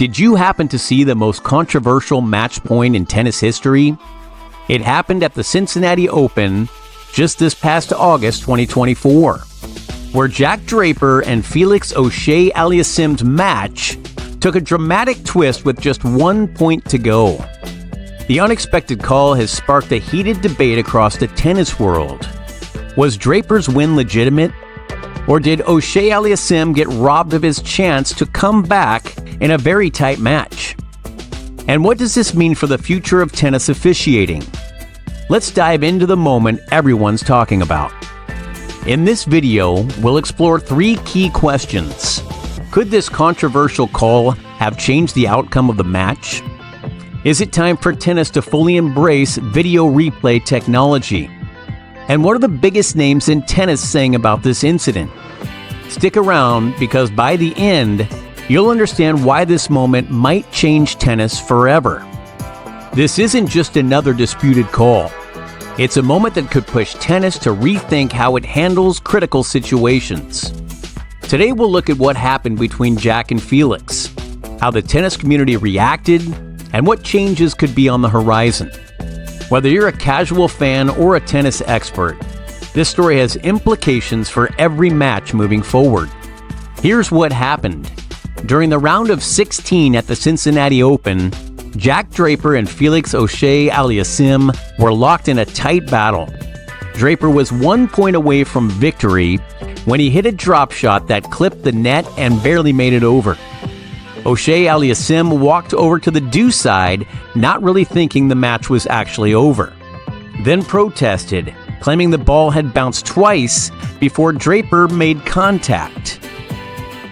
Did you happen to see the most controversial match point in tennis history? It happened at the Cincinnati Open just this past August 2024, where Jack Draper and Felix Auger-Aliassime's match took a dramatic twist with just 1 point to go. The unexpected call has sparked a heated debate across the tennis world. Was Draper's win legitimate? Or did Auger-Aliassime get robbed of his chance to come back in a very tight match? And what does this mean for the future of tennis officiating? Let's dive into the moment everyone's talking about. In this video, we'll explore 3 key questions. Could this controversial call have changed the outcome of the match? Is it time for tennis to fully embrace video replay technology? And what are the biggest names in tennis saying about this incident? Stick around, because by the end, you'll understand why this moment might change tennis forever. This isn't just another disputed call. It's a moment that could push tennis to rethink how it handles critical situations. Today we'll look at what happened between Jack and Felix, how the tennis community reacted, and what changes could be on the horizon. Whether you're a casual fan or a tennis expert, this story has implications for every match moving forward. Here's what happened. During the round of 16 at the Cincinnati Open, Jack Draper and Felix Auger-Aliassime were locked in a tight battle. Draper was 1 point away from victory when he hit a drop shot that clipped the net and barely made it over. Auger-Aliassime walked over to the due side, not really thinking the match was actually over. Then protested, claiming the ball had bounced twice before Draper made contact.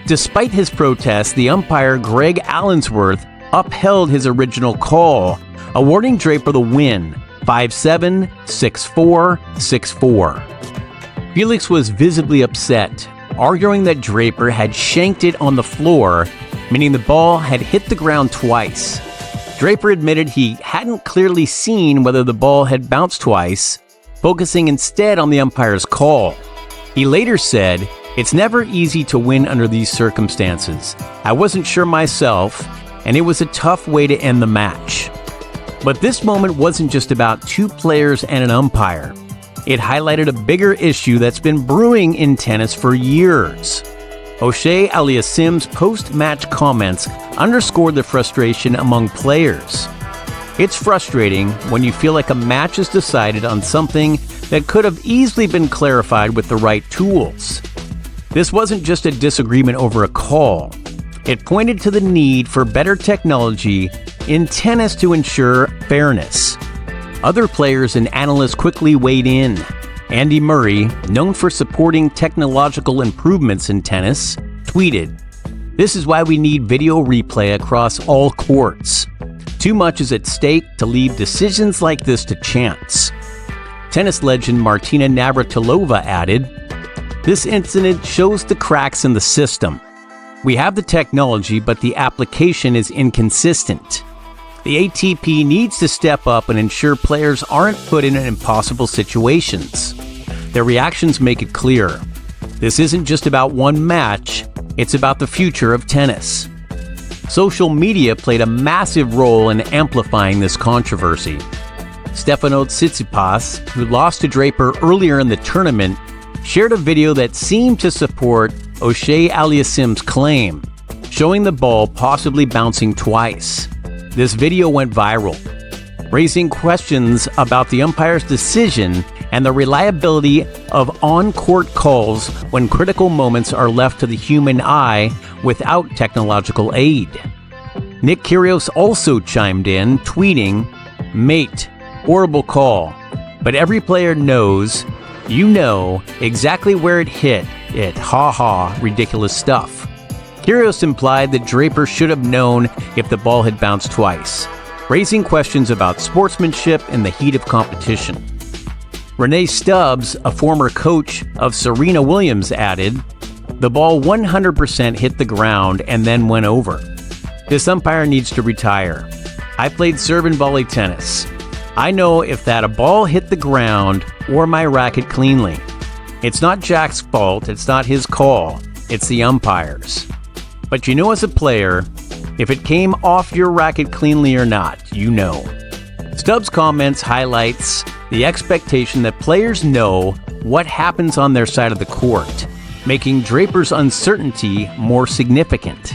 Despite his protest, the umpire Greg Allensworth upheld his original call, awarding Draper the win, 5-7, 6-4, 6-4. Felix was visibly upset, arguing that Draper had shanked it on the floor, meaning the ball had hit the ground twice. Draper admitted he hadn't clearly seen whether the ball had bounced twice, focusing instead on the umpire's call. He later said, "It's never easy to win under these circumstances. I wasn't sure myself, and it was a tough way to end the match." But this moment wasn't just about 2 players and an umpire. It highlighted a bigger issue that's been brewing in tennis for years. Auger-Aliassime's post-match comments underscored the frustration among players. It's frustrating when you feel like a match is decided on something that could have easily been clarified with the right tools. This wasn't just a disagreement over a call. It pointed to the need for better technology in tennis to ensure fairness. Other players and analysts quickly weighed in. Andy Murray, known for supporting technological improvements in tennis, tweeted, "This is why we need video replay across all courts. Too much is at stake to leave decisions like this to chance." Tennis legend Martina Navratilova added, "This incident shows the cracks in the system. We have the technology, but the application is inconsistent. The ATP needs to step up and ensure players aren't put in impossible situations." Their reactions make it clear. This isn't just about one match, it's about the future of tennis. Social media played a massive role in amplifying this controversy. Stefanos Tsitsipas, who lost to Draper earlier in the tournament, shared a video that seemed to support Auger-Aliassime's claim, showing the ball possibly bouncing twice. This video went viral, raising questions about the umpire's decision and the reliability of on-court calls when critical moments are left to the human eye without technological aid. Nick Kyrgios also chimed in, tweeting, "Mate, horrible call, but every player knows, you know, exactly where it hit it, ha-ha, ridiculous stuff." Kyrgios implied that Draper should have known if the ball had bounced twice, raising questions about sportsmanship in the heat of competition. Renee Stubs, a former coach of Serena Williams, added, "The ball 100% hit the ground and then went over. This umpire needs to retire. I played serve and volley tennis. I know if that a ball hit the ground or my racket cleanly. It's not Jack's fault, it's not his call, it's the umpire's. But you know, as a player, If it came off your racket cleanly or not, you know. Stubs' comments highlights the expectation that players know what happens on their side of the court, making Draper's uncertainty more significant.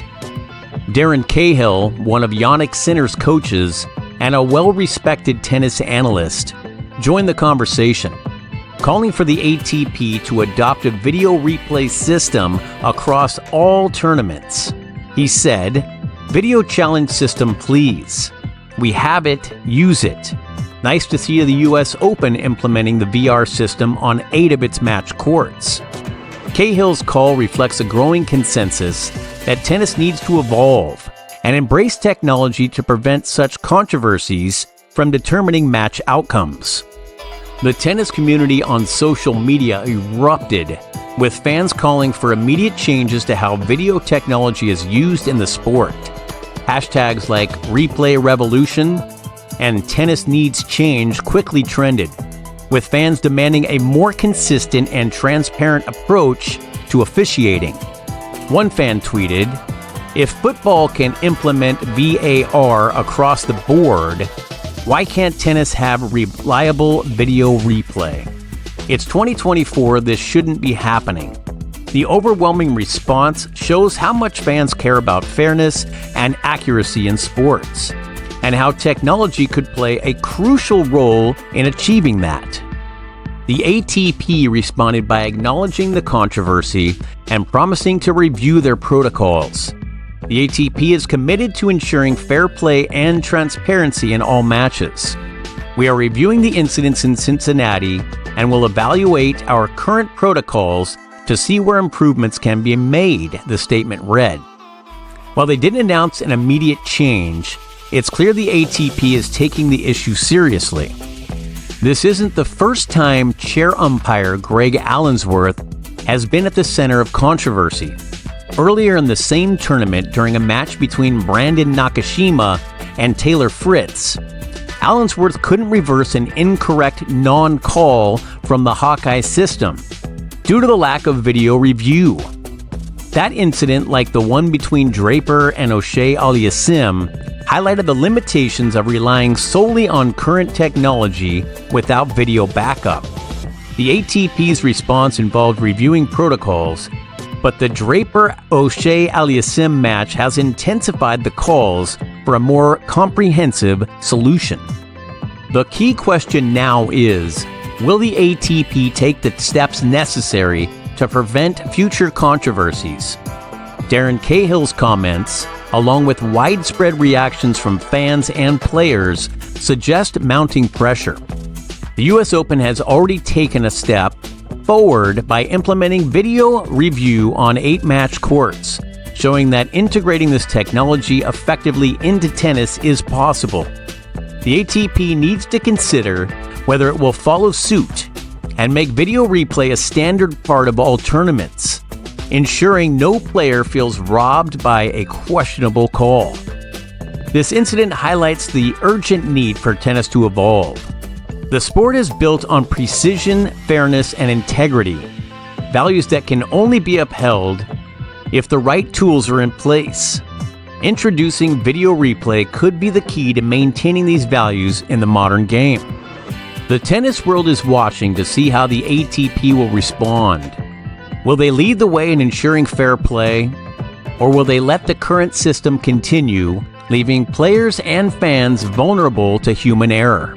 Darren Cahill, one of Jannik Sinner's coaches and a well-respected tennis analyst, joined the conversation, calling for the ATP to adopt a video replay system across all tournaments. He said, "Video challenge system, please. We have it, use it. Nice to see the US Open implementing the VR system on 8 of its match courts." Cahill's call reflects a growing consensus that tennis needs to evolve and embrace technology to prevent such controversies from determining match outcomes. The tennis community on social media erupted, with fans calling for immediate changes to how video technology is used in the sport. Hashtags like Replay Revolution and Tennis Needs Change quickly trended, with fans demanding a more consistent and transparent approach to officiating. One fan tweeted, "If football can implement VAR across the board, why can't tennis have reliable video replay? It's 2024, this shouldn't be happening." The overwhelming response shows how much fans care about fairness and accuracy in sports, and how technology could play a crucial role in achieving that. The ATP responded by acknowledging the controversy and promising to review their protocols. The ATP is committed to ensuring fair play and transparency in all matches. "We are reviewing the incidents in Cincinnati and will evaluate our current protocols to see where improvements can be made," the statement read. While they didn't announce an immediate change, it's clear the ATP is taking the issue seriously. This isn't the first time chair umpire Greg Allensworth has been at the center of controversy. Earlier in the same tournament, during a match between Brandon Nakashima and Taylor Fritz, Allensworth couldn't reverse an incorrect non-call from the Hawkeye system due to the lack of video review. That incident, like the one between Draper and Auger-Aliassime, highlighted the limitations of relying solely on current technology without video backup. The ATP's response involved reviewing protocols, but the Draper-Auger-Aliassime match has intensified the calls for a more comprehensive solution. The key question now is, will the ATP take the steps necessary to prevent future controversies? Darren Cahill's comments, along with widespread reactions from fans and players, suggest mounting pressure. The US Open has already taken a step forward by implementing video review on 8 match courts, showing that integrating this technology effectively into tennis is possible. The ATP needs to consider whether it will follow suit and make video replay a standard part of all tournaments, ensuring no player feels robbed by a questionable call. This incident highlights the urgent need for tennis to evolve. The sport is built on precision, fairness, and integrity, values that can only be upheld if the right tools are in place. Introducing video replay could be the key to maintaining these values in the modern game. The tennis world is watching to see how the ATP will respond. Will they lead the way in ensuring fair play, or will they let the current system continue, leaving players and fans vulnerable to human error?